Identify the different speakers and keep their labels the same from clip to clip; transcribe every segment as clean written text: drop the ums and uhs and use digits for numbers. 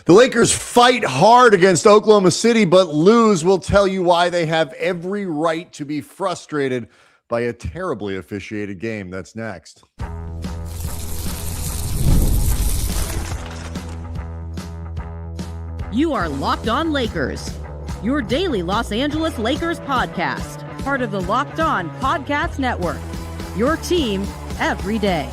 Speaker 1: The Lakers fight hard against Oklahoma City, but lose. We'll tell you why they have every right to be frustrated by a terribly officiated game. That's next.
Speaker 2: You are Locked On Lakers, your daily Los Angeles Lakers podcast, part of the Locked On Podcast Network, your team every day.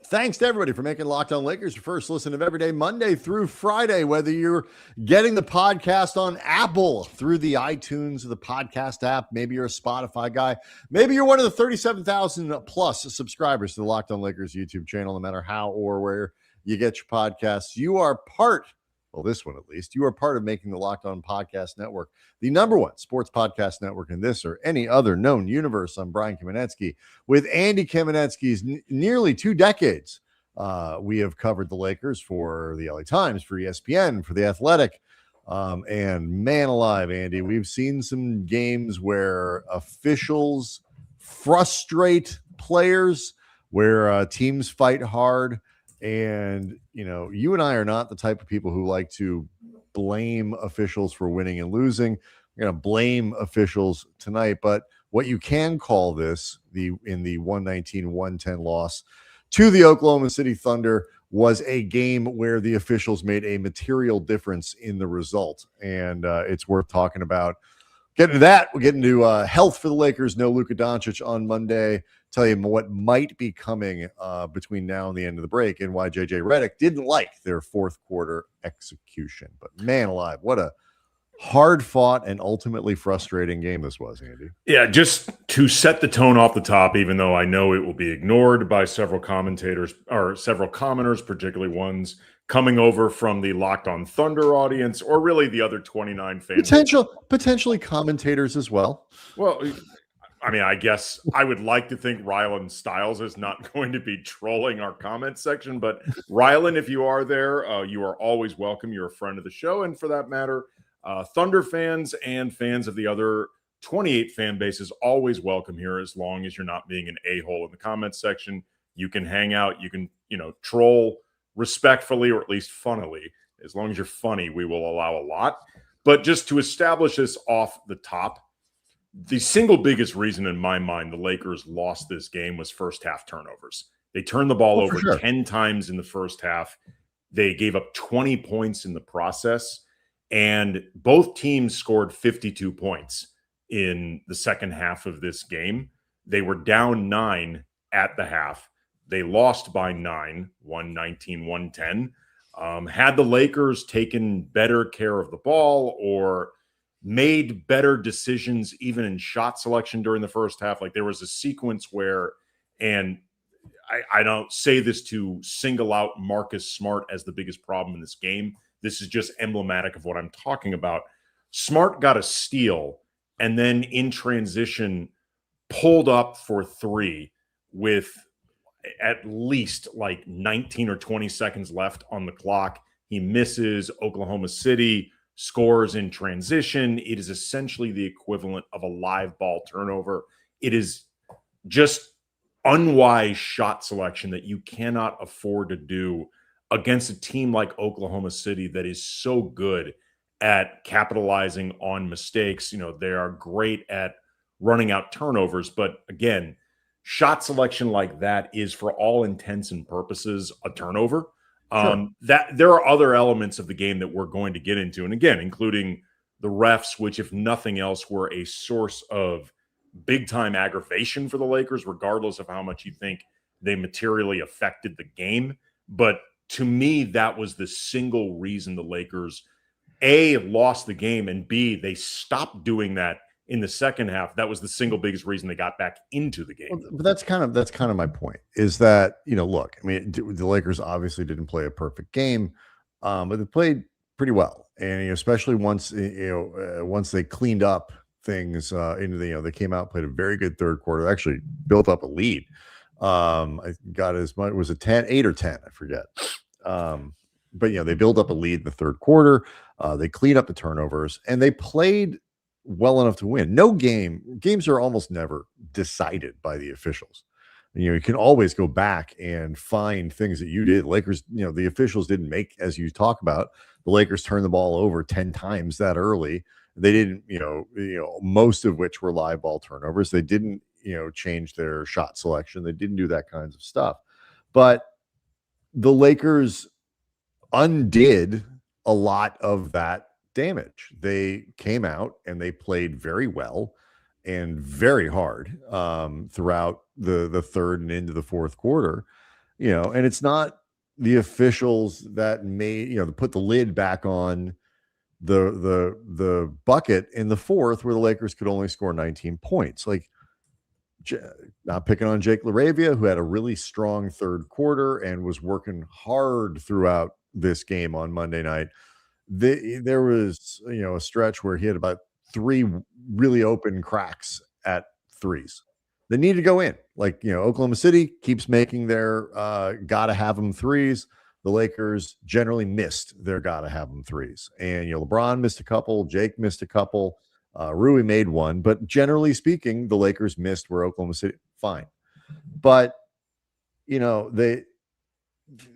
Speaker 1: Thanks to everybody for making Locked On Lakers your first listen of every day, Monday through Friday, whether you're getting the podcast on Apple through the iTunes or the podcast app. Maybe you're a Spotify guy. Maybe you're one of the 37,000 plus subscribers to the Locked On Lakers YouTube channel. No matter how or where you get your podcasts, you are part, well, this one at least, you are part of making the Locked On Podcast Network the number one sports podcast network in this or any other known universe. I'm Brian Kamenetsky with Andy Kamenetsky's nearly 2 decades. We have covered the Lakers for the LA Times, for ESPN, for The Athletic. And man alive, Andy, we've seen some games where officials frustrate players, where teams fight hard. And, you know, you and I are not the type of people who like to blame officials for winning and losing. We're going to blame officials tonight. But what you can call this, in the 119-110 loss to the Oklahoma City Thunder, was a game where the officials made a material difference in the result. And it's worth talking about. Getting to that, we'll get into health for the Lakers. No Luka Dončić on Monday. Tell you what might be coming between now and the end of the break, and why JJ Redick didn't like their fourth quarter execution. But man alive, what a hard-fought and ultimately frustrating game this was, Andy.
Speaker 3: Yeah, just to set the tone off the top, even though I know it will be ignored by several commentators or several commenters, particularly ones coming over from the Locked On Thunder audience, or really the other 29 fans.
Speaker 1: Potentially commentators as well.
Speaker 3: Well, I mean, I guess I would like to think Rylan Stiles is not going to be trolling our comment section, but Rylan, if you are there, you are always welcome. You're a friend of the show, and for that matter, Thunder fans and fans of the other 28 fan bases always welcome here, as long as you're not being an a-hole in the comments section. You can hang out, you can, troll respectfully, or at least funnily. As long as you're funny, we will allow a lot. But just to establish this off the top, the single biggest reason in my mind the Lakers lost this game was first half turnovers. They turned the ball over 10 times in the first half. They gave up 20 points in the process, and both teams scored 52 points in the second half of this game. They were down 9 at the half. They lost by 9, 119-110. Had the Lakers taken better care of the ball or made better decisions even in shot selection during the first half, like there was a sequence where, and I don't say this to single out Marcus Smart as the biggest problem in this game. This is just emblematic of what I'm talking about. Smart got a steal and then in transition pulled up for 3 with at least like 19 or 20 seconds left on the clock. He misses. Oklahoma City scores in transition. It is essentially the equivalent of a live ball turnover. It is just unwise shot selection that you cannot afford to do against a team like Oklahoma City that is so good at capitalizing on mistakes. They are great at running out turnovers, but again, shot selection like that is, for all intents and purposes, a turnover. Sure. That there are other elements of the game that we're going to get into, and again, including the refs, which, if nothing else, were a source of big-time aggravation for the Lakers, regardless of how much you think they materially affected the game. But to me, that was the single reason the Lakers, A, lost the game, and B, they stopped doing that in the second half. That was the single biggest reason they got back into the game.
Speaker 1: But that's kind of my point, is that, look, I mean, the Lakers obviously didn't play a perfect game, but they played pretty well. And especially once they cleaned up things they came out, played a very good third quarter, actually built up a lead. I got as much, was it 8 or 10? I forget. But they built up a lead in the third quarter. They cleaned up the turnovers and they played well enough to win. Games are almost never decided by the officials. You can always go back and find things that you did. Lakers, the officials didn't make, as you talk about, the Lakers turned the ball over 10 times that early. They didn't, most of which were live ball turnovers. They didn't, change their shot selection. They didn't do that kinds of stuff. But the Lakers undid a lot of that damage. They came out and they played very well and very hard throughout the third and into the fourth quarter, and it's not the officials that made, put the lid back on the bucket in the fourth where the Lakers could only score 19 points. Like, not picking on Jake LaRavia, who had a really strong third quarter and was working hard throughout this game on Monday night. There was, a stretch where he had about 3 really open cracks at threes. They need to go in. Like, Oklahoma City keeps making their gotta have them threes. The Lakers generally missed their gotta have them threes. And, LeBron missed a couple, Jake missed a couple, Rui made one, but generally speaking, the Lakers missed where Oklahoma City, fine. But,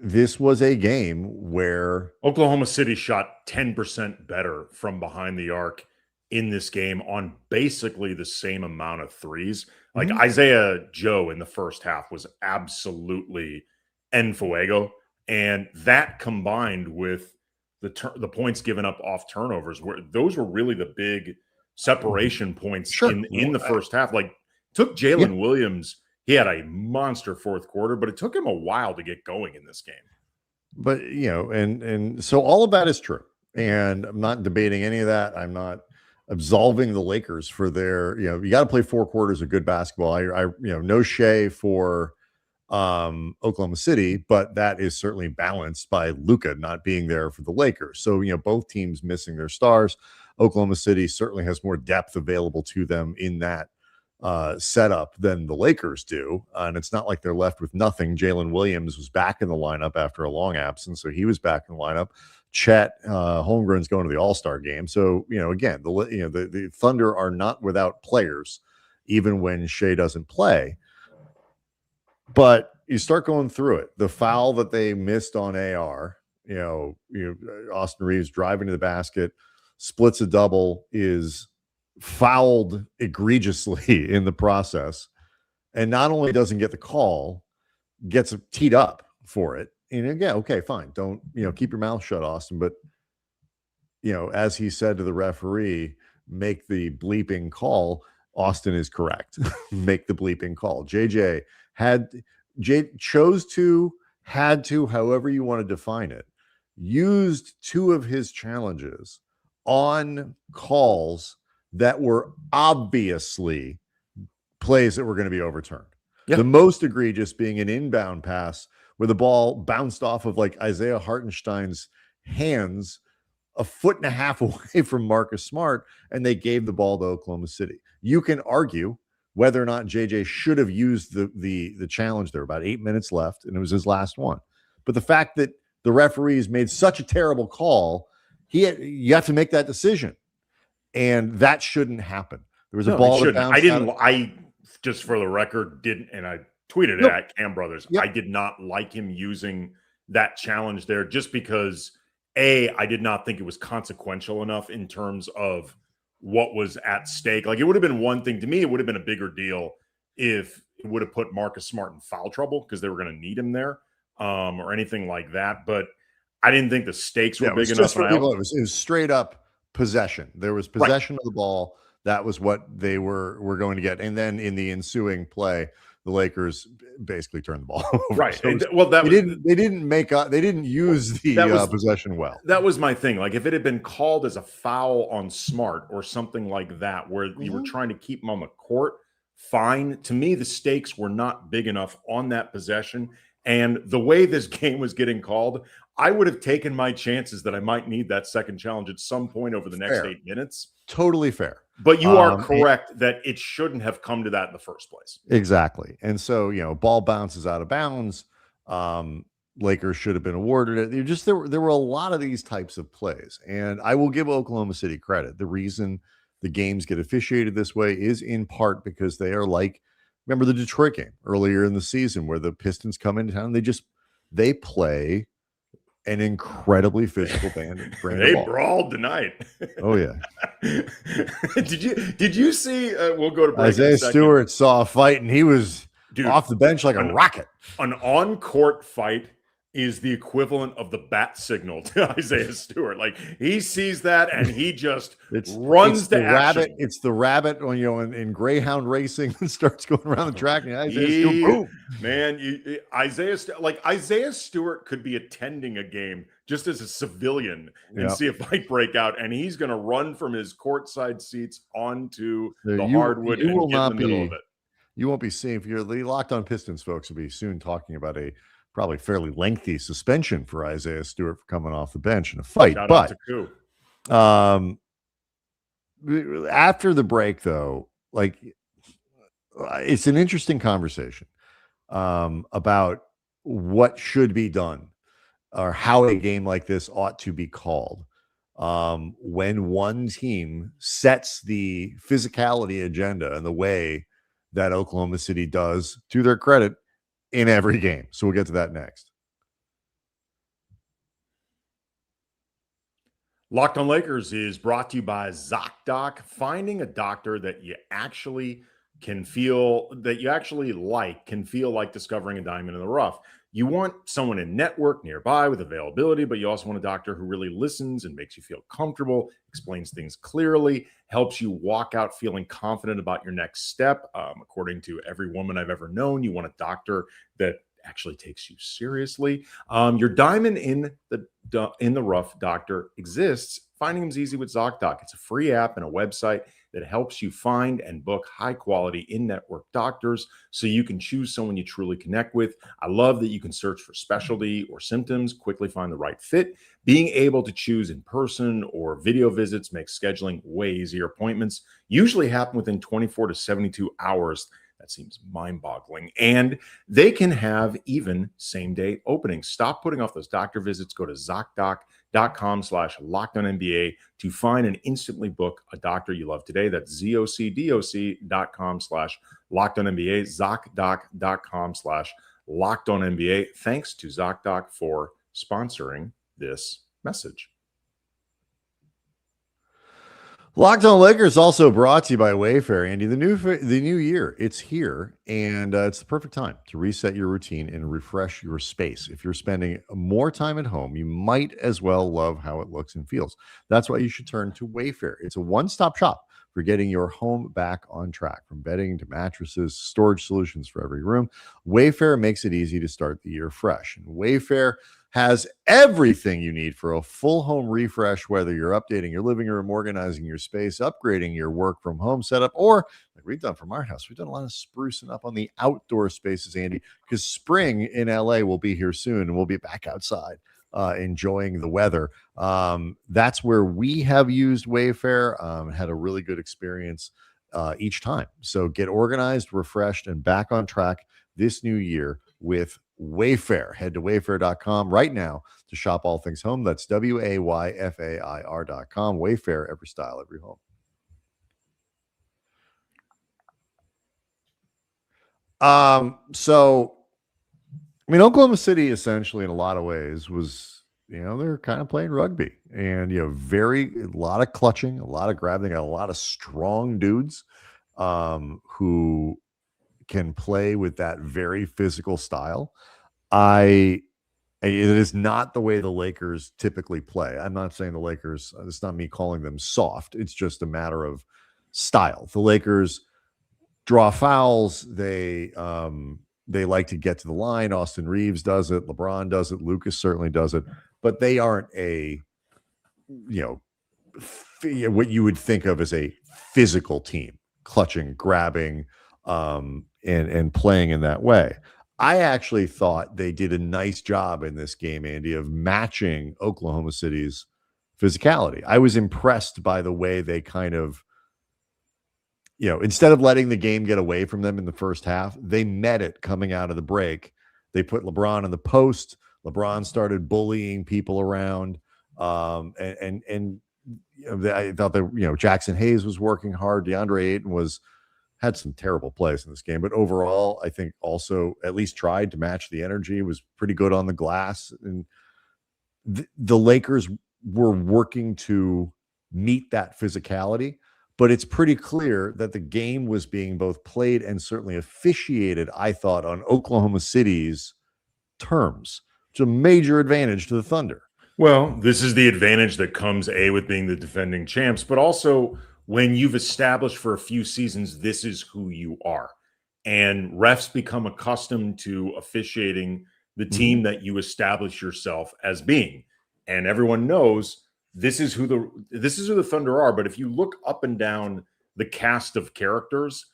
Speaker 1: this was a game where
Speaker 3: Oklahoma City shot 10% better from behind the arc in this game on basically the same amount of threes. Like Isaiah Joe in the first half was absolutely en fuego. And that combined with the points given up off turnovers, those were really the big separation points in the first half. Like, took Jalen Williams. He had a monster fourth quarter, but it took him a while to get going in this game.
Speaker 1: But, and so all of that is true. And I'm not debating any of that. I'm not absolving the Lakers for their, you got to play 4 quarters of good basketball. I no Shai for Oklahoma City, but that is certainly balanced by Luka not being there for the Lakers. So, both teams missing their stars. Oklahoma City certainly has more depth available to them in that setup than the Lakers do. And it's not like they're left with nothing. Jalen Williams was back in the lineup after a long absence, so he was back in the lineup. Chet Holmgren's going to the All-Star game. So, again, the Thunder are not without players, even when Shai doesn't play. But you start going through it. The foul that they missed on AR, Austin Reaves driving to the basket, splits a double, is fouled egregiously in the process, and not only doesn't get the call, gets teed up for it. And again, okay, fine, don't keep your mouth shut, Austin, but as he said to the referee, make the bleeping call. Austin is correct. Make the bleeping call. JJ chose to, had to, however you want to define it, used 2 of his challenges on calls that were obviously plays that were going to be overturned. Yeah. The most egregious being an inbound pass where the ball bounced off of like Isaiah Hartenstein's hands a 1.5 feet away from Marcus Smart, and they gave the ball to Oklahoma City. You can argue whether or not JJ should have used the challenge. There were about 8 minutes left, and it was his last one. But the fact that the referees made such a terrible call, you have to make that decision. And that shouldn't happen. There was a ball that bounced.
Speaker 3: I just for the record didn't, and I tweeted it at Cam Brothers. Yep. I did not like him using that challenge there just because I did not think it was consequential enough in terms of what was at stake. Like, it would have been one thing to me. It would have been a bigger deal if it would have put Marcus Smart in foul trouble because they were going to need him there or anything like that. But I didn't think the stakes were big enough.
Speaker 1: It was straight up possession. There was possession of the ball. That was what they were going to get. And then in the ensuing play, the Lakers basically turned the ball over.
Speaker 3: Right.
Speaker 1: So they didn't use the possession well.
Speaker 3: That was my thing. Like, if it had been called as a foul on Smart or something like that, where you were trying to keep him on the court, fine. To me, the stakes were not big enough on that possession. And the way this game was getting called, I would have taken my chances that I might need that second challenge at some point over the next 8 minutes.
Speaker 1: Totally fair.
Speaker 3: But you are correct that it shouldn't have come to that in the first place.
Speaker 1: Exactly. And so, ball bounces out of bounds. Lakers should have been awarded it. There were a lot of these types of plays. And I will give Oklahoma City credit. The reason the games get officiated this way is in part because they are like remember the Detroit game earlier in the season where the Pistons come into town. They play an incredibly physical brand of
Speaker 3: They
Speaker 1: ball.
Speaker 3: brawled tonight.
Speaker 1: Oh yeah.
Speaker 3: Did you see? We'll go to break.
Speaker 1: Isaiah Stewart saw a fight and he was off the bench like a rocket.
Speaker 3: An on-court fight is the equivalent of the bat signal to Isaiah Stewart. Like, he sees that and he just runs to action.
Speaker 1: It's the rabbit when in greyhound racing and starts going around the track. And Isaiah Stewart, boom.
Speaker 3: Man, Isaiah Stewart could be attending a game just as a civilian and see a fight break out, and he's going to run from his courtside seats onto the hardwood and get in the middle of it.
Speaker 1: You won't be seeing, if you're the Locked On Pistons folks, will be soon talking about a probably fairly lengthy suspension for Isaiah Stewart for coming off the bench in a fight.
Speaker 3: Shout out to
Speaker 1: Koo. After the break, though, like, it's an interesting conversation about what should be done or how a game like this ought to be called when one team sets the physicality agenda in the way that Oklahoma City does, to their credit, in every game. So we'll get to that next.
Speaker 3: Locked on Lakers is brought to you by ZocDoc. Finding a doctor that you actually can feel like discovering a diamond in the rough. You want someone in network nearby with availability, but you also want a doctor who really listens and makes you feel comfortable, explains things clearly, helps you walk out feeling confident about your next step. According to every woman I've ever known, you want a doctor that actually takes you seriously. Your diamond in the rough doctor exists. Finding them is easy with ZocDoc. It's a free app and a website that helps you find and book high quality in-network doctors so you can choose someone you truly connect with. I love that you can search for specialty or symptoms, quickly find the right fit. Being able to choose in person or video visits makes scheduling way easier. Appointments usually happen within 24 to 72 hours. That seems mind-boggling. And they can have even same-day openings. Stop putting off those doctor visits. Go to ZocDoc.com/LockedOnNBA to find and instantly book a doctor you love today. That's ZocDoc.com/LockedOnNBA, ZocDoc.com/LockedOnNBA. Thanks to ZocDoc for sponsoring this message.
Speaker 1: Locked On Lakers also brought to you by Wayfair. Andy, the new year, it's here, and it's the perfect time to reset your routine and refresh your space. If you're spending more time at home, you might as well love how it looks and feels. That's why you should turn to Wayfair. It's a one-stop shop for getting your home back on track. From bedding to mattresses, storage solutions for every room, Wayfair makes it easy to start the year fresh. And Wayfair has everything you need for a full home refresh, whether you're updating your living room, organizing your space, upgrading your work from home setup, or like we've done from our house. We've done a lot of sprucing up on the outdoor spaces, Andy, because spring in LA will be here soon and we'll be back outside enjoying the weather. That's where we have used Wayfair, had a really good experience each time. So get organized, refreshed, and back on track this new year with Wayfair. Head to wayfair.com right now to shop all things home. That's WAYFAIR.com. Wayfair, every style, every home. So, I mean, Oklahoma City essentially in a lot of ways was, they're kind of playing rugby, and, a lot of clutching, a lot of grabbing, a lot of strong dudes who can play with that very physical style. It is not the way the Lakers typically play. I'm not saying the Lakers, it's not me calling them soft. It's just a matter of style. The Lakers draw fouls. They like to get to the line. Austin Reaves does it. LeBron does it. Lucas certainly does it. But they aren't what you would think of as a physical team, clutching, grabbing, and playing in that way. I actually thought they did a nice job in this game, Andy, of matching Oklahoma City's physicality. I was impressed by the way they kind of, instead of letting the game get away from them in the first half, they met it coming out of the break. They put LeBron in the post. LeBron started bullying people around. I thought that, Jackson Hayes was working hard. DeAndre Ayton was had some terrible plays in this game, but overall, I think also at least tried to match the energy, was pretty good on the glass. And the Lakers were working to meet that physicality, but it's pretty clear that the game was being both played and certainly officiated, I thought, on Oklahoma City's terms, which is a major advantage to the Thunder.
Speaker 3: Well, this is the advantage that comes with being the defending champs, but also when you've established for a few seasons, this is who you are. And refs become accustomed to officiating the team that you establish yourself as being. And everyone knows this is who the Thunder are. But if you look up and down the cast of characters,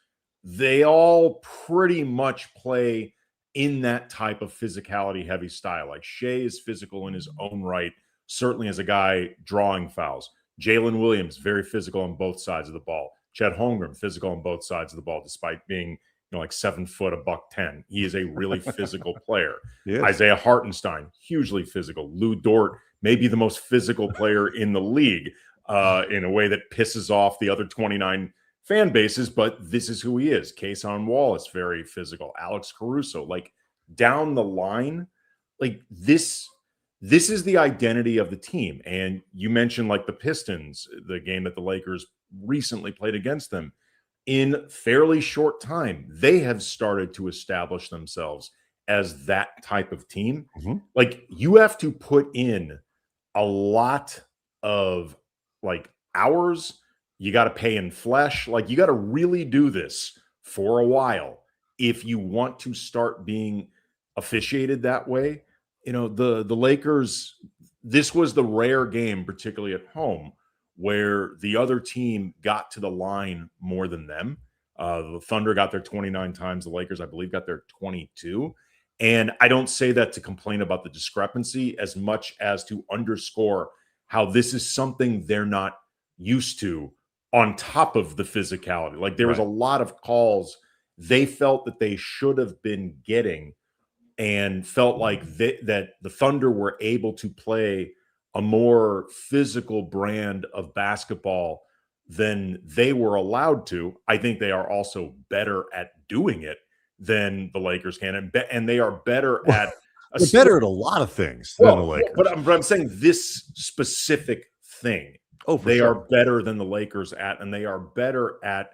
Speaker 3: they all pretty much play in that type of physicality heavy style. Like Shai is physical in his own right, certainly as a guy drawing fouls. Jalen Williams, very physical on both sides of the ball. Chet Holmgren, physical on both sides of the ball, despite being like 7 foot, $110. He is a really physical player. Yes. Isaiah Hartenstein, hugely physical. Lou Dort, maybe the most physical player in the league in a way that pisses off the other 29 fan bases, but this is who he is. Kason Wallace, very physical. Alex Caruso, like down the line, like this is the identity of the team. And you mentioned like the Pistons, the game that the Lakers recently played against them. In fairly short time, they have started to establish themselves as that type of team. Like you have to put in a lot of like hours. You got to pay in flesh. Like you got to really do this for a while if you want to start being officiated that way. You know, the Lakers, this was the rare game, particularly at home, where the other team got to the line more than them. The Thunder got there 29 times. The Lakers, I believe, got there 22. And I don't say that to complain about the discrepancy as much as to underscore how this is something they're not used to on top of the physicality. Like there was a lot of calls they felt that they should have been getting and felt like that the Thunder were able to play a more physical brand of basketball than they were allowed to. I think they are also better at doing it than the Lakers can. And they are better at
Speaker 1: better at a lot of things than the Lakers.
Speaker 3: But I'm saying this specific thing. They are better than the Lakers at, and they are better at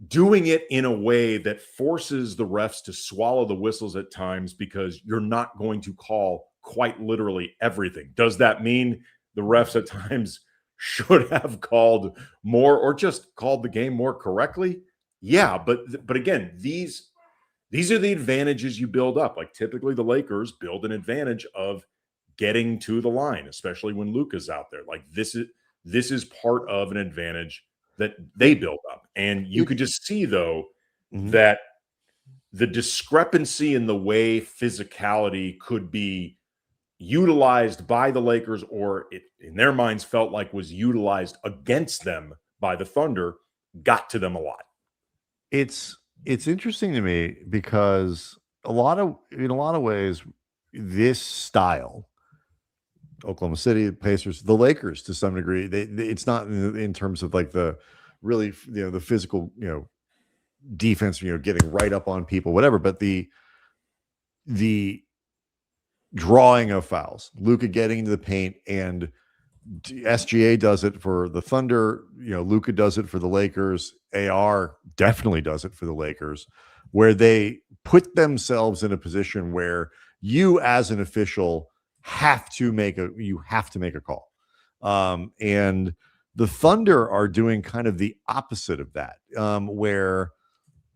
Speaker 3: doing it in a way that forces the refs to swallow the whistles at times because you're not going to call quite literally everything. Does that mean the refs at times should have called more or just called the game more correctly? Yeah, but again, these are the advantages you build up. Like typically the Lakers build an advantage of getting to the line, especially when Luka's out there. Like this is part of an advantage that they build up. And you could just see though that the discrepancy in the way physicality could be utilized by the Lakers, or it in their minds felt like was utilized against them by the Thunder, got to them a lot.
Speaker 1: It's interesting to me because in a lot of ways, this style, Oklahoma City, the Pacers, the Lakers to some degree, it's not in terms of like the really, the physical, defense, getting right up on people, whatever, but the drawing of fouls, Luka getting into the paint, and SGA does it for the Thunder, Luka does it for the Lakers, AR definitely does it for the Lakers, where they put themselves in a position where you as an official have to make a call. And the Thunder are doing kind of the opposite of that, where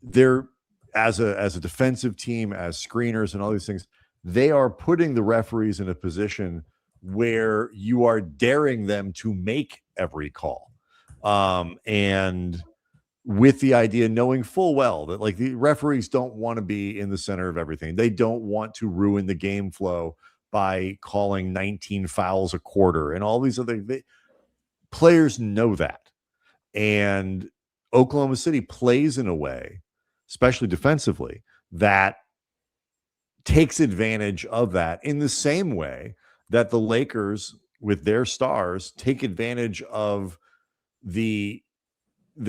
Speaker 1: they're as a defensive team, as screeners and all these things, they are putting the referees in a position where you are daring them to make every call. And with the idea, knowing full well that like the referees don't want to be in the center of everything. They don't want to ruin the game flow by calling 19 fouls a quarter and all these other players know that. And Oklahoma City plays in a way, especially defensively, that takes advantage of that in the same way that the Lakers with their stars take advantage of the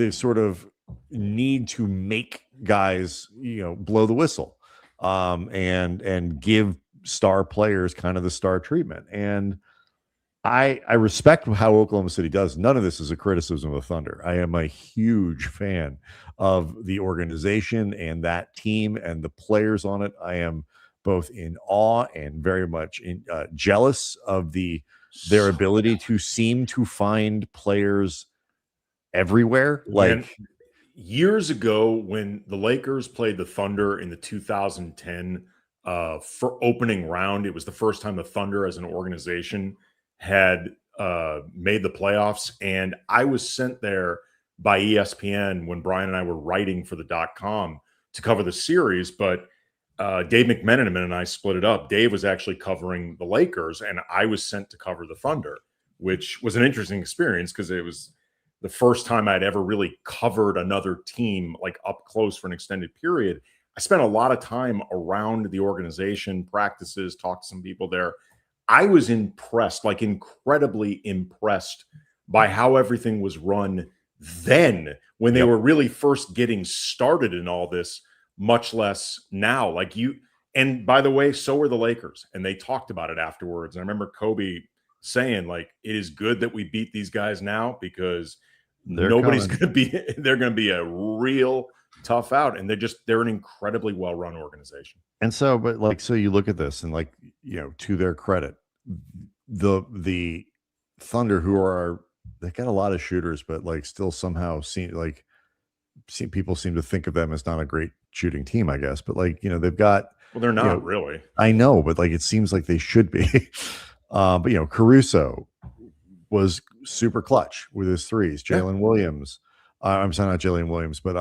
Speaker 1: sort of need to make guys, blow the whistle, and give star players kind of the star treatment. And I respect how Oklahoma City does. None of this is a criticism of the Thunder. I am a huge fan of the organization and that team and the players on it. I am both in awe and very much jealous of their ability to seem to find players everywhere.
Speaker 3: Years ago, when the Lakers played the Thunder in the 2010 for opening round, it was the first time the Thunder as an organization had made the playoffs. And I was sent there by ESPN when Brian and I were writing for the .com to cover the series. But Dave McMenamin and I split it up. Dave was actually covering the Lakers, and I was sent to cover the Thunder, which was an interesting experience because it was the first time I'd ever really covered another team like up close for an extended period. I spent a lot of time around the organization, practices, talked to some people there. I was impressed, like incredibly impressed by how everything was run then when they were really first getting started in all this, much less now. And by the way, so were the Lakers. And they talked about it afterwards. And I remember Kobe saying, like, it is good that we beat these guys now because they're going to be a real tough out. And they're an incredibly well-run organization.
Speaker 1: And so, so you look at this and to their credit, the Thunder, they got a lot of shooters, but still somehow people seem to think of them as not a great shooting team, I guess. But they've got,
Speaker 3: well, they're not really.
Speaker 1: I know, but it seems like they should be. But Caruso was super clutch with his threes. Jalen Williams, I'm sorry, not Jalen Williams, but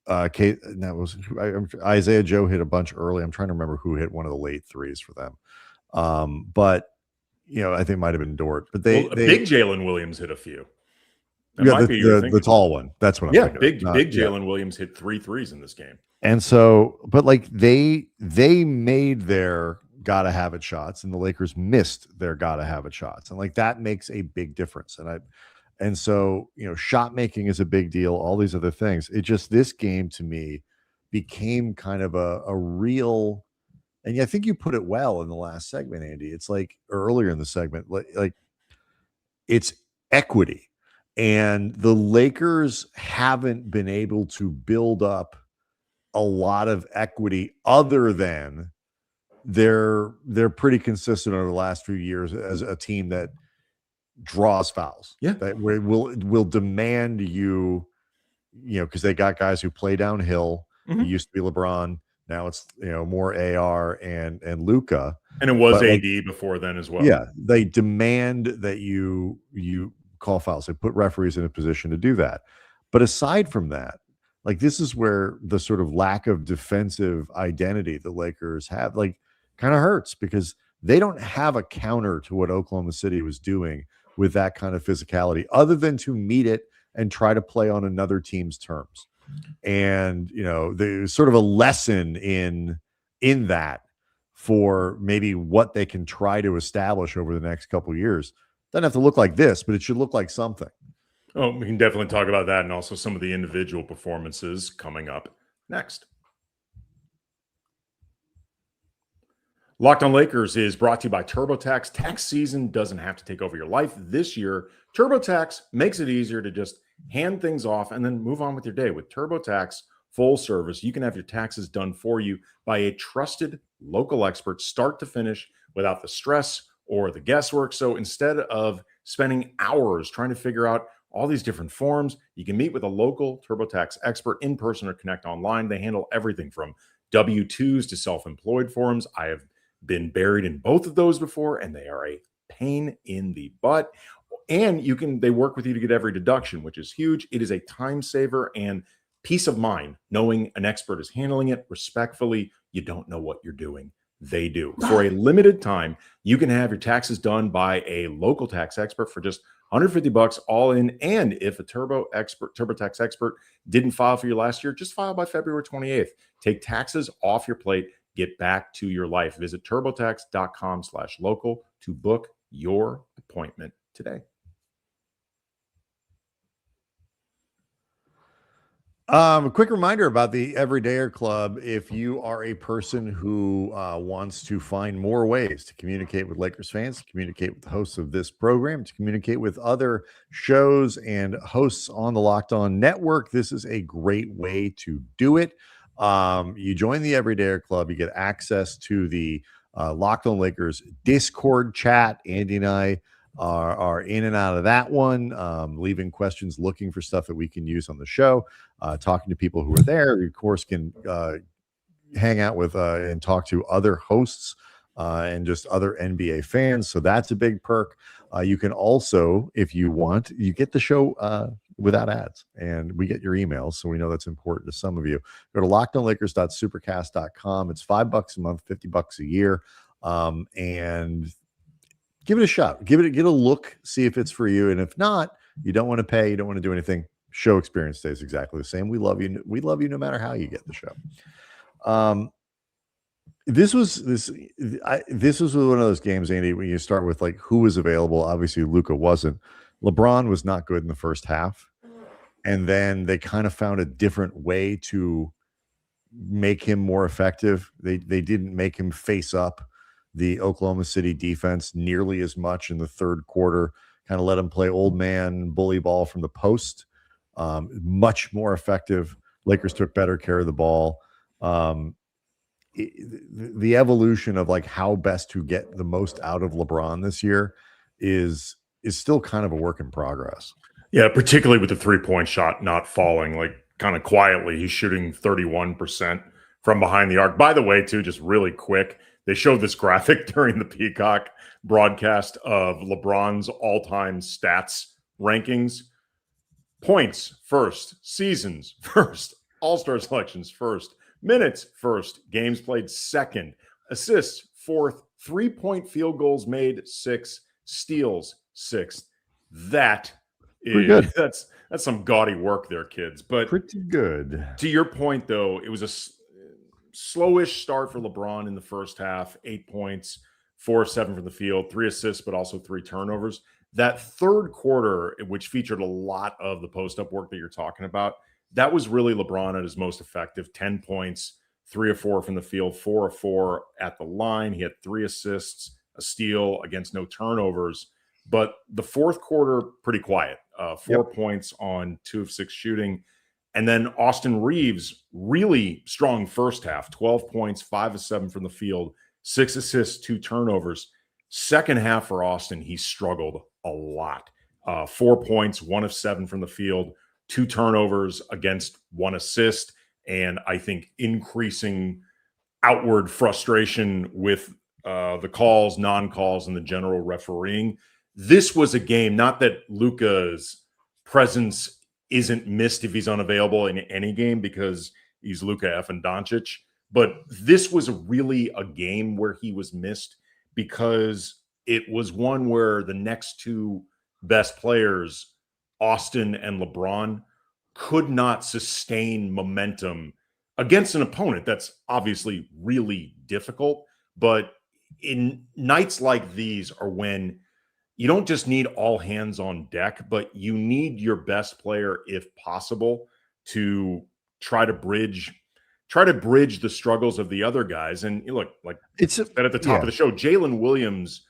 Speaker 1: Isaiah Joe hit a bunch early. I'm trying to remember who hit one of the late threes for them. But I think it might have been Dort. But
Speaker 3: big Jalen Williams hit a few.
Speaker 1: The tall one. That's what I'm thinking.
Speaker 3: Big Jalen Williams hit 3 threes in this game.
Speaker 1: And so, but they made their gotta have it shots, and the Lakers missed their gotta have it shots, and that makes a big difference. And so shot making is a big deal. All these other things. This game to me became kind of a real. And I think you put it well in the last segment, Andy. It's or earlier in the segment, it's equity. And the Lakers haven't been able to build up a lot of equity other than they're pretty consistent over the last few years as a team that draws fouls.
Speaker 3: Yeah.
Speaker 1: That will demand because they got guys who play downhill.
Speaker 3: Mm-hmm.
Speaker 1: It used to be LeBron. Now it's more AR and Luka,
Speaker 3: and it was AD before then as well.
Speaker 1: Yeah, they demand that you call fouls. They put referees in a position to do that. But aside from that, this is where the sort of lack of defensive identity the Lakers have kind of hurts, because they don't have a counter to what Oklahoma City was doing with that kind of physicality, other than to meet it and try to play on another team's terms. And there's sort of a lesson in that for maybe what they can try to establish over the next couple of years. Doesn't have to look like this, but it should look like something.
Speaker 3: Oh, we can definitely talk about that, and also some of the individual performances coming up next. Locked on Lakers is brought to you by TurboTax. Tax season doesn't have to take over your life this year. TurboTax makes it easier to just hand things off and then move on with your day. With TurboTax full service, you can have your taxes done for you by a trusted local expert, start to finish, without the stress or the guesswork. So instead of spending hours trying to figure out all these different forms, you can meet with a local TurboTax expert in person or connect online. They handle everything from W-2s to self-employed forms. I have been buried in both of those before, and they are a pain in the butt. And they work with you to get every deduction, which is huge. It is a time saver and peace of mind knowing an expert is handling it respectfully. You don't know what you're doing. They do. For a limited time, you can have your taxes done by a local tax expert for just $150 all in. And if a TurboTax expert didn't file for you last year, just file by February 28th. Take taxes off your plate. Get back to your life. Visit turbotax.com/local to book your appointment today.
Speaker 1: A quick reminder about the Everydayer Club. If you are a person who wants to find more ways to communicate with Lakers fans, to communicate with the hosts of this program, to communicate with other shows and hosts on the Locked On Network, this is a great way to do it. You join the Everydayer Club, you get access to the Locked On Lakers Discord chat. Andy and I are in and out of that one, leaving questions, looking for stuff that we can use on the show. Talking to people who are there. You, of course, can hang out with and talk to other hosts and just other NBA fans. So that's a big perk. You can also, if you want, you get the show without ads, and we get your emails. So we know that's important to some of you. Go to lockedonlakers.supercast.com. It's $5 a month, $50 a year. And give it a shot. Get a look, see if it's for you. And if not, you don't want to pay, you don't want to do anything. Show experience stays exactly the same. We love you. We love you no matter how you get the show. This was one of those games, Andy, when you start with like who was available. Obviously, Luka wasn't. LeBron was not good in the first half, and then they kind of found a different way to make him more effective. They didn't make him face up the Oklahoma City defense nearly as much in the third quarter. Kind of let him play old man bully ball from the post. Much more effective. Lakers took better care of the ball. The evolution of like how best to get the most out of LeBron this year is still kind of a work in progress.
Speaker 3: Yeah, particularly with the 3-point shot not falling, like kind of quietly. He's shooting 31% from behind the arc. By the way, too, just really quick, they showed this graphic during the Peacock broadcast of LeBron's all-time stats rankings. Points first, seasons first, all-star selections first, minutes first, games played second, assists fourth, 3-point field goals made sixth, steals sixth. That is
Speaker 1: good.
Speaker 3: That's some gaudy work there, kids. But
Speaker 1: pretty good.
Speaker 3: To your point, though, it was a slowish start for LeBron in the first half. 8 points, 4 of 7 from the field, 3 assists, but also 3 turnovers. That third quarter, which featured a lot of the post-up work that you're talking about, that was really LeBron at his most effective. 10 points, 3 of 4 from the field, 4 of 4 at the line. He had 3 assists, a steal against no turnovers. But the fourth quarter, pretty quiet. 4 points on 2 of 6 shooting. And then Austin Reaves, really strong first half, 12 points, 5 of 7 from the field, 6 assists, 2 turnovers. Second half for Austin, he struggled a lot. 4 points, 1 of 7 from the field, 2 turnovers against 1 assist, and I think increasing outward frustration with the calls, non-calls, and the general refereeing. This was a game, not that Luka's presence isn't missed if he's unavailable in any game because he's Luka effing Dončić, but this was really a game where he was missed because it was one where the next 2 best players, Austin and LeBron, could not sustain momentum against an opponent that's obviously really difficult. But in nights like these are when you don't just need all hands on deck, but you need your best player, if possible, to try to bridge the struggles of the other guys. And look, like it's said at the top of the show, Jalen Williams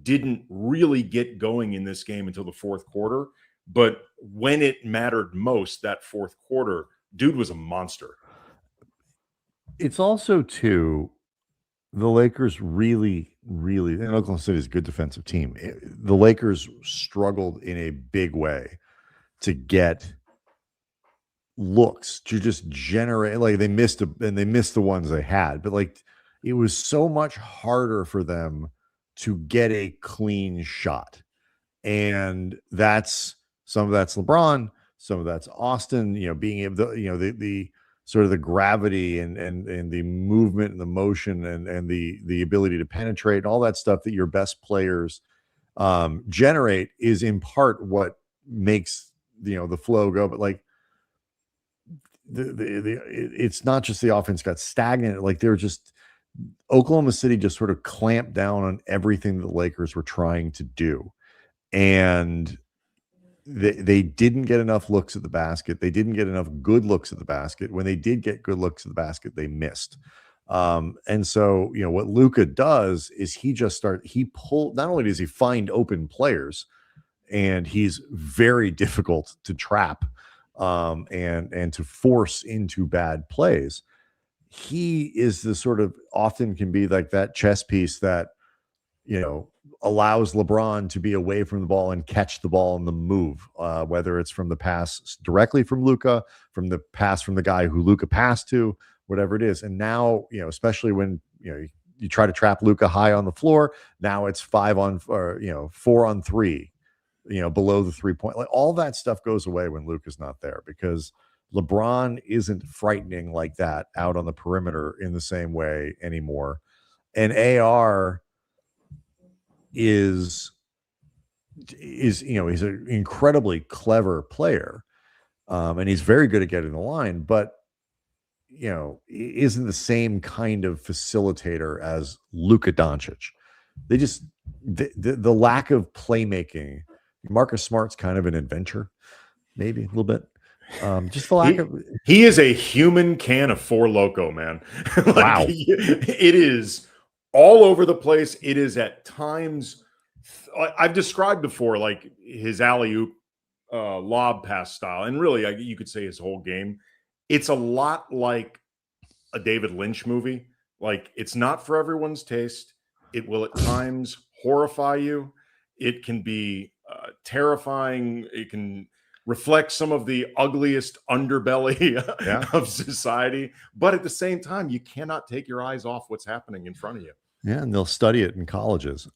Speaker 3: didn't really get going in this game until the fourth quarter. But when it mattered most, that fourth quarter, dude was a monster.
Speaker 1: It's also, too, the Lakers really, and Oklahoma City is a good defensive team. The Lakers struggled in a big way to get looks, to just generate. Like they missed the ones they had, but like it was so much harder for them to get a clean shot. And some of that's LeBron, some of that's Austin, being able to, the sort of the gravity and the movement and the motion and the ability to penetrate and all that stuff that your best players generate is in part what makes the flow go. But like it's not just the offense got stagnant. Like Oklahoma City just sort of clamped down on everything the Lakers were trying to do. And they didn't get enough looks at the basket. They didn't get enough good looks at the basket. When they did get good looks at the basket, they missed. And so, what Luka does is not only does he find open players, and he's very difficult to trap and to force into bad plays. He is the sort of often can be like that chess piece that allows LeBron to be away from the ball and catch the ball in the move, whether it's from the pass directly from Luka, from the pass from the guy who Luka passed to, whatever it is. And now, especially when you try to trap Luka high on the floor, now it's 4 on 3, below the 3-point. Like all that stuff goes away when Luka's not there, because LeBron isn't frightening like that out on the perimeter in the same way anymore. And AR is he's an incredibly clever player, and he's very good at getting the line, but isn't the same kind of facilitator as Luka Dončić. They just the lack of playmaking. Marcus Smart's kind of an adventure, maybe a little bit. Just the lack of.
Speaker 3: He is a human can of Four Loko, man.
Speaker 1: Wow,
Speaker 3: it is all over the place. It is at times. I've described before, like his alley-oop lob pass style, and really, you could say his whole game. It's a lot like a David Lynch movie. Like, it's not for everyone's taste. It will at times horrify you. It can be terrifying. It can reflect some of the ugliest underbelly of society. But at the same time, you cannot take your eyes off what's happening in front of you.
Speaker 1: Yeah, and they'll study it in colleges.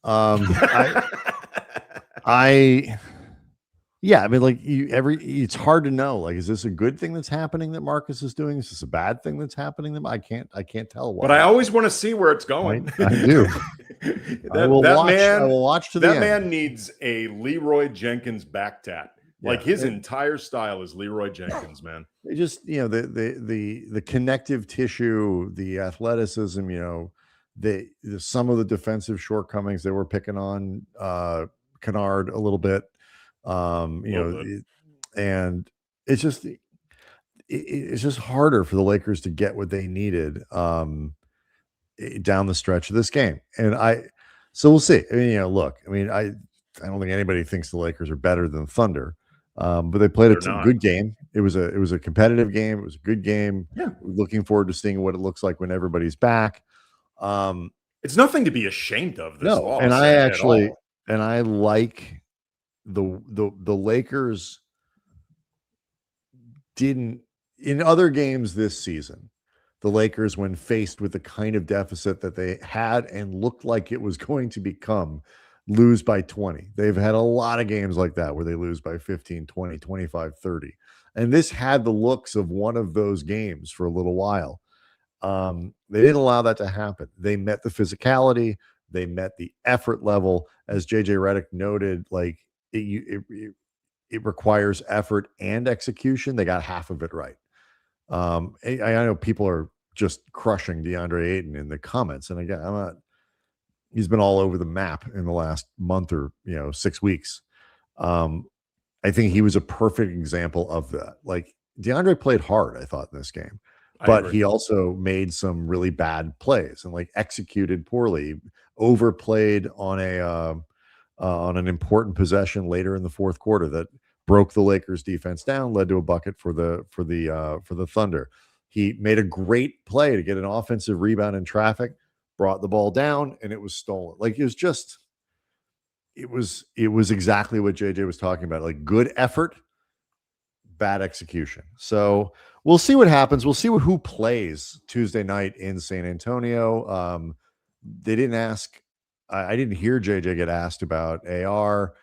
Speaker 1: Yeah, I mean, like it's hard to know. Like, is this a good thing that's happening that Marcus is doing? Is this a bad thing that's happening? I can't tell.
Speaker 3: But I always want to see where it's going.
Speaker 1: I do. I will watch to the end.
Speaker 3: That man needs a Leroy Jenkins back tat. Like his entire style is Leroy Jenkins, man.
Speaker 1: It just the connective tissue, the athleticism, some of the defensive shortcomings they were picking on Kennard a little bit. And it's just harder for the Lakers to get what they needed down the stretch of this game. So we'll see. I mean, look, I mean, I don't think anybody thinks the Lakers are better than the Thunder, but they played a good game. It was a competitive game. It was a good game.
Speaker 3: Yeah.
Speaker 1: Looking forward to seeing what it looks like when everybody's back.
Speaker 3: It's nothing to be ashamed of. This loss,
Speaker 1: and I like the Lakers didn't in other games this season. The Lakers, when faced with the kind of deficit that they had and looked like it was going to become, lose by 20. They've had a lot of games like that where they lose by 15, 20, 25, 30. And this had the looks of one of those games for a little while. They didn't allow that to happen. They met the physicality. They met the effort level. As JJ Redick noted, like it requires effort and execution. They got half of it right. I know people are just crushing DeAndre Ayton in the comments. And again, he's been all over the map in the last month or 6 weeks. I think he was a perfect example of that. Like, DeAndre played hard, I thought, in this game, but he also made some really bad plays and like executed poorly, overplayed on an important possession later in the fourth quarter that broke the Lakers defense down, led to a bucket for the Thunder. He made a great play to get an offensive rebound in traffic, brought the ball down, and it was stolen. Like, it was exactly what JJ was talking about. Like, good effort, bad execution. So we'll see what happens. We'll see who plays Tuesday night in San Antonio. They didn't ask. I didn't hear JJ get asked about AR.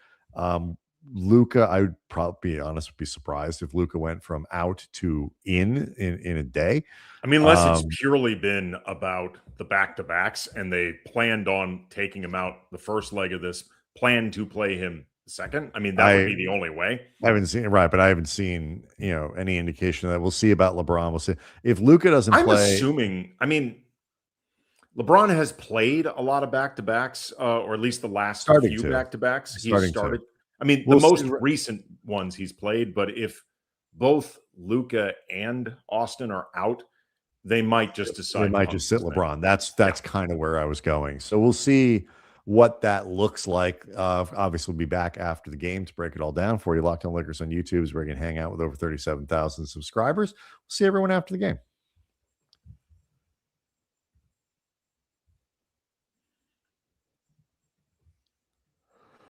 Speaker 1: Luka, I would probably be surprised if Luka went from out to in a day.
Speaker 3: I mean, unless it's purely been about the back-to-backs and they planned on taking him out the first leg of this, planned to play him the second. I mean, that would be the only way.
Speaker 1: I haven't seen but I haven't seen any indication of that. We'll see about LeBron. We'll see if Luka doesn't play.
Speaker 3: I'm assuming. I mean, LeBron has played a lot of back-to-backs, or at least the last few back-to-backs. He started. I mean, the most recent ones he's played, but if both Luka and Austin are out, they might just decide.
Speaker 1: They might just sit LeBron. That's kind of where I was going. So we'll see what that looks like. Obviously, we'll be back after the game to break it all down for you. Locked On Lakers on YouTube is where you can hang out with over 37,000 subscribers. We'll see everyone after the game.